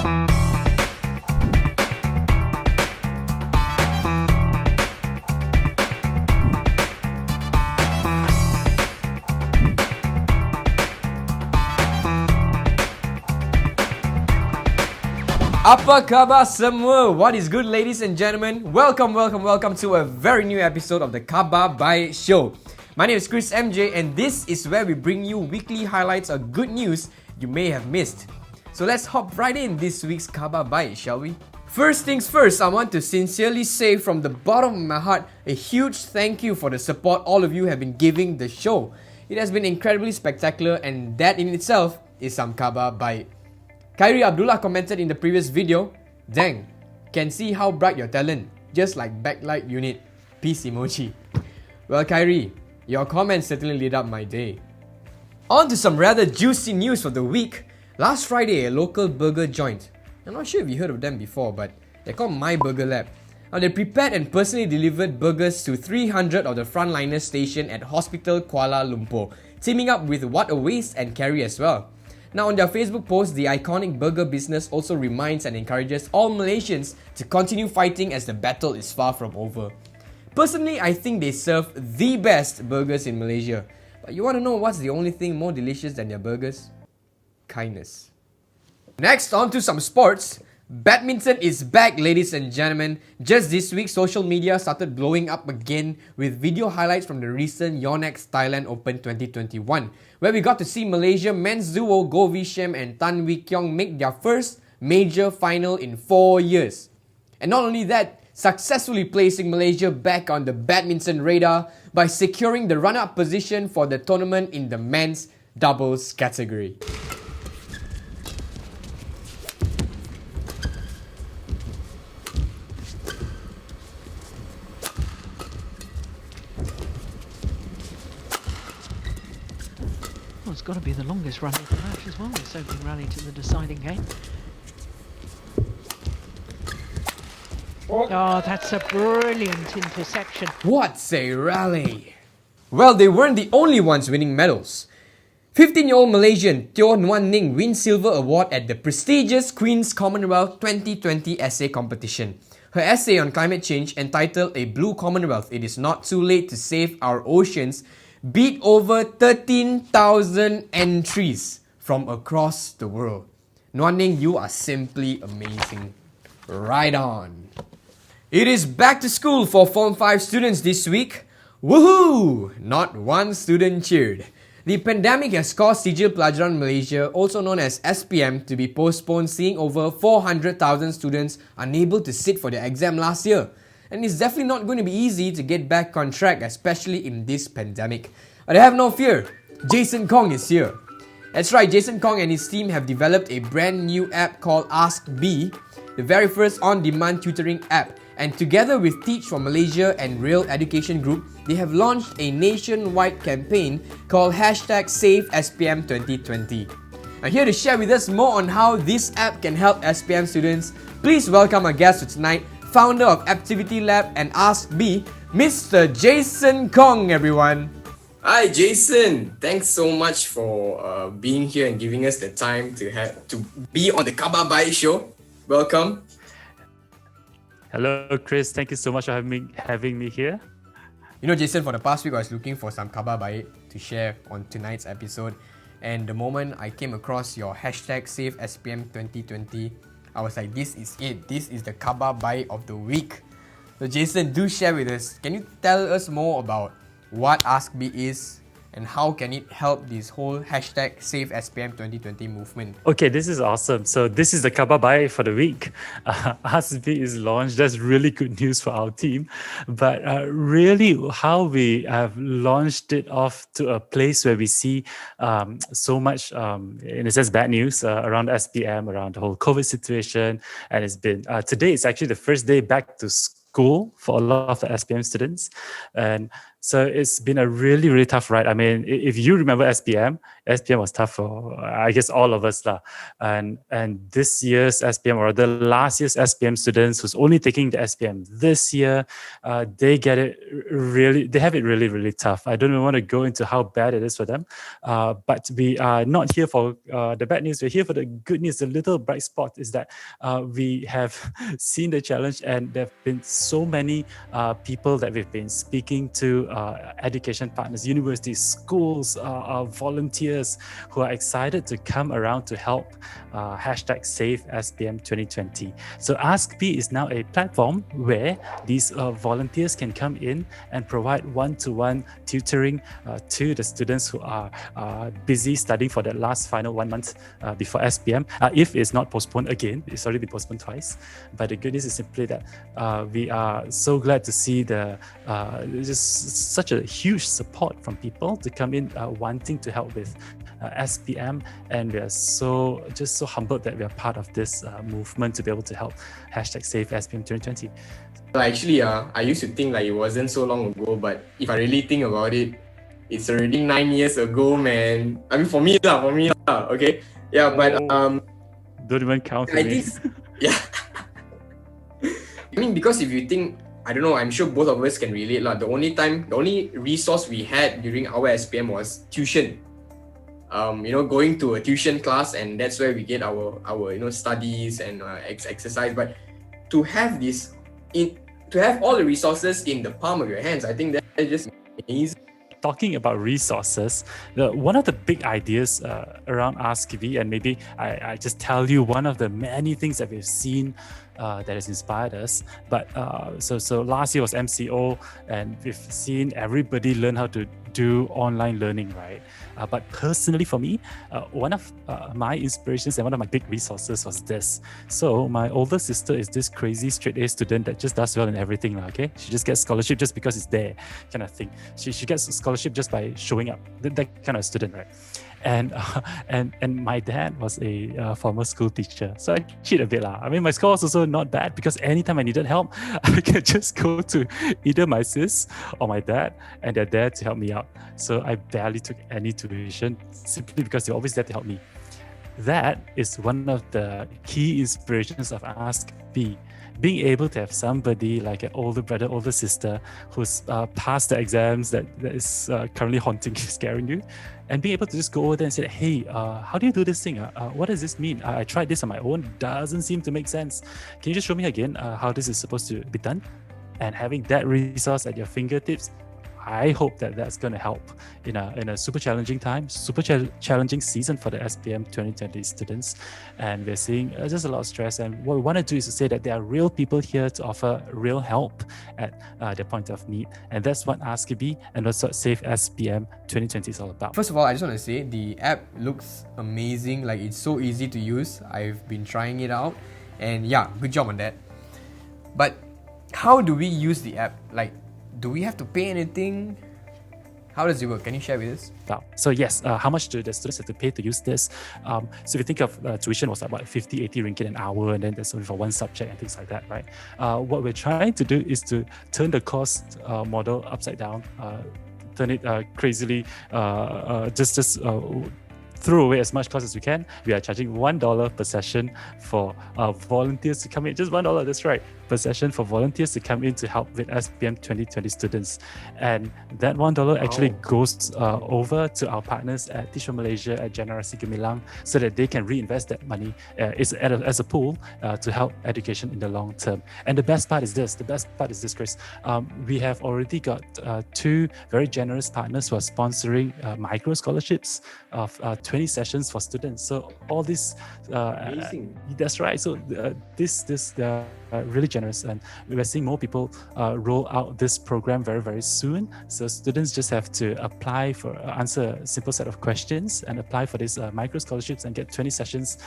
Apa khabar semua? What is good, ladies and gentlemen? Welcome to a very new episode of the Khabar Baik Show. My name is Chris MJ and this is where we bring you weekly highlights of good news you may have missed. So let's hop right in this week's Khabar Baik, shall we? First things first, I want to sincerely say from the bottom of my heart a huge thank you for the support all of you have been giving the show. It has been incredibly spectacular and that in itself is some Khabar Baik. Khairi Abdullah commented in the previous video, "Dang, can see how bright your talent, just like backlight unit, peace emoji." Well Khairi, your comments certainly lit up my day. On to some rather juicy news for the week. Last Friday, a local burger joint, I'm not sure if you heard of them before, but they're called myburgerlab. Now they prepared and personally delivered burgers to 300 of the frontliners stationed at Hospital Kuala Lumpur, teaming up with What a Waste and Carry as well. Now on their Facebook post, the iconic burger business also reminds and encourages all Malaysians to continue fighting as the battle is far from over. Personally, I think they serve the best burgers in Malaysia. But you want to know what's the only thing more delicious than their burgers? Kindness. Next, on to some sports. Badminton is back, ladies and gentlemen. Just this week, social media started blowing up again with video highlights from the recent Yonex Thailand Open 2021, where we got to see Malaysia men's duo Goh Vishem and Tan Wee Kiong make their first major final in 4 years. And not only that, successfully placing Malaysia back on the badminton radar by securing the run-up position for the tournament in the men's doubles category. It's got to be the longest rally of the match as well, this opening rally to the deciding game. Oh, that's a brilliant intersection. What's a rally? Well, they weren't the only ones winning medals. 15-year-old Malaysian Teo Nuan Ning wins Silver Award at the prestigious Queen's Commonwealth 2020 essay competition. Her essay on climate change, entitled A Blue Commonwealth, It Is Not Too Late to Save Our Oceans, beat over 13,000 entries from across the world. Nuan Ning, you are simply amazing. Right on. It is back to school for Form 5 students this week. Woohoo! Not one student cheered. The pandemic has caused Sijil Pelajaran Malaysia, also known as SPM, to be postponed, seeing over 400,000 students unable to sit for their exam last year. And it's definitely not going to be easy to get back on track, especially in this pandemic. But have no fear, Jason Khong is here. That's right, Jason Khong and his team have developed a brand new app called AskBee, the very first on-demand tutoring app. And together with Teach for Malaysia and Real Education Group, they have launched a nationwide campaign called #SaveSPM2020. Now here to share with us more on how this app can help SPM students, please welcome our guest for tonight, founder of Activity Lab and AskBee, Mr. Jason Khong, everyone. Hi Jason, thanks so much for being here and giving us the time to be on the Khabar Baik Show. Welcome. Hello Chris, thank you so much for having me here. You know Jason, for the past week I was looking for some Khabar Baik to share on tonight's episode, and the moment I came across your #SaveSPM2020, I was like, this is it. This is the Khabar Baik of the week. So Jason, do share with us. Can you tell us more about what AskBee is and how can it help this whole #SaveSPM2020 movement? Okay, this is awesome. So this is the Khabar Baik for the week. AskBee is launched. That's really good news for our team. But really how we have launched it off to a place where we see so much, in a sense, bad news around SPM, around the whole COVID situation. And it's been, today is actually the first day back to school for a lot of the SPM students. And So it's been a really, really tough ride. I mean, if you remember SPM was tough for, I guess, all of us lah. And this year's SPM, or the last year's SPM students who's only taking the SPM this year, they have it really, really tough. I don't even want to go into how bad it is for them. But we are not here for the bad news. We're here for the good news. The little bright spot is that we have seen the challenge, and there have been so many people that we've been speaking to, education partners, universities, schools, volunteers who are excited to come around to help #Save SPM 2020. So AskBee is now a platform where these volunteers can come in and provide one-to-one tutoring to the students who are busy studying for that last final 1 month before SPM. If it's not postponed again, it's already been postponed twice. But the good news is simply that we are so glad to see just such a huge support from people to come in wanting to help with SPM, and we are so humbled that we are part of this movement to be able to help #Save SPM 2020. Actually, I used to think like it wasn't so long ago, but if I really think about it, it's already 9 years ago, man. I mean, for me lah, okay? Yeah, but don't even count I me. think, yeah. I mean, because if you think, I don't know, I'm sure both of us can relate lah. The only resource we had during our SPM was tuition. Going to a tuition class, and that's where we get our studies and exercise. But to have to have all the resources in the palm of your hands, I think that's just amazing. Talking about resources, one of the big ideas around AskBee, and maybe I just tell you one of the many things that we've seen that has inspired us. But so last year was MCO, and we've seen everybody learn how to do online learning, right? But personally for me, one of my inspirations and one of my big resources was this. So my older sister is this crazy straight A student that just does well in everything, okay? She just gets scholarship just because it's there, kind of thing. She gets a scholarship just by showing up, that kind of student, right? And my dad was a former school teacher, so I cheat a bit lah. I mean, my score was also not bad because anytime I needed help, I could just go to either my sis or my dad, and they're there to help me out. So I barely took any tuition simply because they're always there to help me. That is one of the key inspirations of AskBee. Being able to have somebody like an older brother, older sister who's passed the exams that is currently haunting you, scaring you, and being able to just go over there and say, hey, how do you do this thing? What does this mean? I tried this on my own, doesn't seem to make sense. Can you just show me again how this is supposed to be done? And having that resource at your fingertips, I hope that that's going to help in a super challenging time, challenging season for the SPM 2020 students. And we're seeing just a lot of stress. And what we want to do is to say that there are real people here to offer real help at their point of need. And that's what AskBee and that's what Save SPM 2020 is all about. First of all, I just want to say the app looks amazing. Like, it's so easy to use. I've been trying it out, and yeah, good job on that. But how do we use the app? Like, do we have to pay anything? How does it work? Can you share with us? So yes, how much do the students have to pay to use this? So if you think of tuition was about 50, 80 ringgit an hour, and then there's only for one subject and things like that, right? What we're trying to do is to turn the cost model upside down, turn it crazily, just throw away as much cost as we can. We are charging $1 per session for volunteers to come in. Just $1, that's right, per session for volunteers to come in to help with SPM 2020 students. And that $1 actually goes over to our partners at Teach for Malaysia, at Generasi Gemilang, so that they can reinvest that money as a pool to help education in the long term. And the best part is this, Chris. We have already got 2 very generous partners who are sponsoring micro scholarships of 20 sessions for students. So all this, Amazing. That's right. So this really generous, and we're seeing more people roll out this program very, very soon. So students just have to apply for answer a simple set of questions and apply for these micro scholarships and get 20 sessions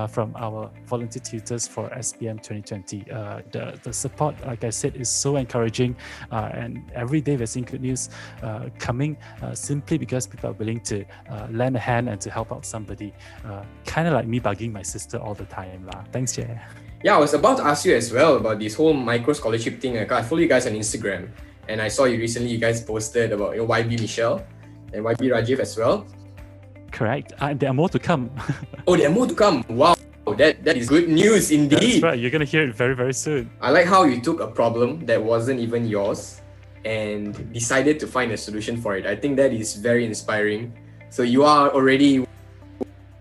from our volunteer tutors for SPM 2020. The support, like I said, is so encouraging, and every day we're seeing good news coming simply because people are willing to lend a hand and to help out somebody. Kind of like me bugging my sister all the time. Thanks, Jay. Yeah, I was about to ask you as well about this whole micro scholarship thing. I follow you guys on Instagram, And I saw you guys posted about YB Michelle and YB Rajiv as well. Correct. There are more to come. Oh, there are more to come. Wow, that is good news indeed. That's right. You're going to hear it very, very soon. I like how you took a problem that wasn't even yours and decided to find a solution for it. I think that is very inspiring. So you are already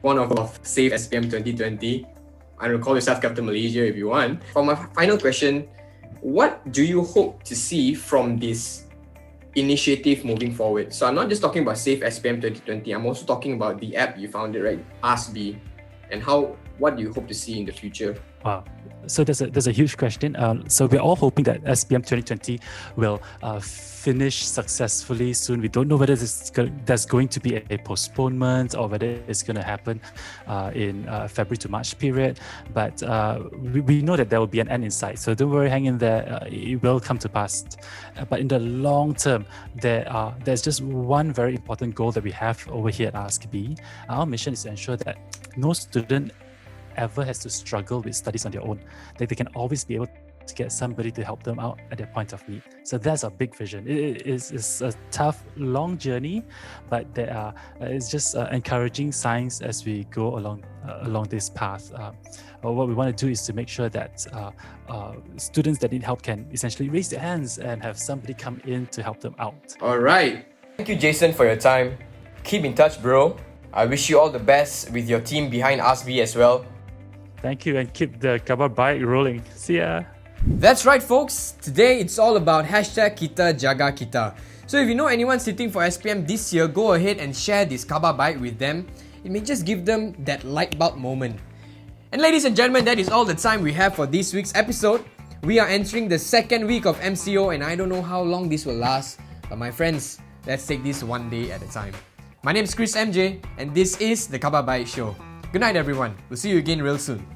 one of Save SPM 2020. I don't know, call yourself Captain Malaysia if you want. For my final question, what do you hope to see from this initiative moving forward? So I'm not just talking about Save SPM 2020, I'm also talking about the app you founded, right? AskBee. And what do you hope to see in the future? Wow. So there's a huge question. So we're all hoping that SPM 2020 will finish successfully soon. We don't know whether there's going to be a postponement or whether it's going to happen in February to March period. But we know that there will be an end in sight. So don't worry, hang in there. It will come to pass. But in the long term, there's just one very important goal that we have over here at AskBee. Our mission is to ensure that no student ever has to struggle with studies on their own. That they can always be able to get somebody to help them out at their point of need. So that's our big vision. It's a tough, long journey, but it's just encouraging signs as we go along this path. What we want to do is to make sure that students that need help can essentially raise their hands and have somebody come in to help them out. All right. Thank you, Jason, for your time. Keep in touch, bro. I wish you all the best with your team behind AskBee as well. Thank you, and keep the Khabar Baik rolling. See ya. That's right, folks. Today it's all about #Kita Jaga Kita. So if you know anyone sitting for SPM this year, go ahead and share this Khabar Baik with them. It may just give them that light bulb moment. And ladies and gentlemen, that is all the time we have for this week's episode. We are entering the second week of MCO and I don't know how long this will last. But my friends, let's take this one day at a time. My name is Chris MJ and this is the Khabar Baik Show. Good night everyone. We'll see you again real soon.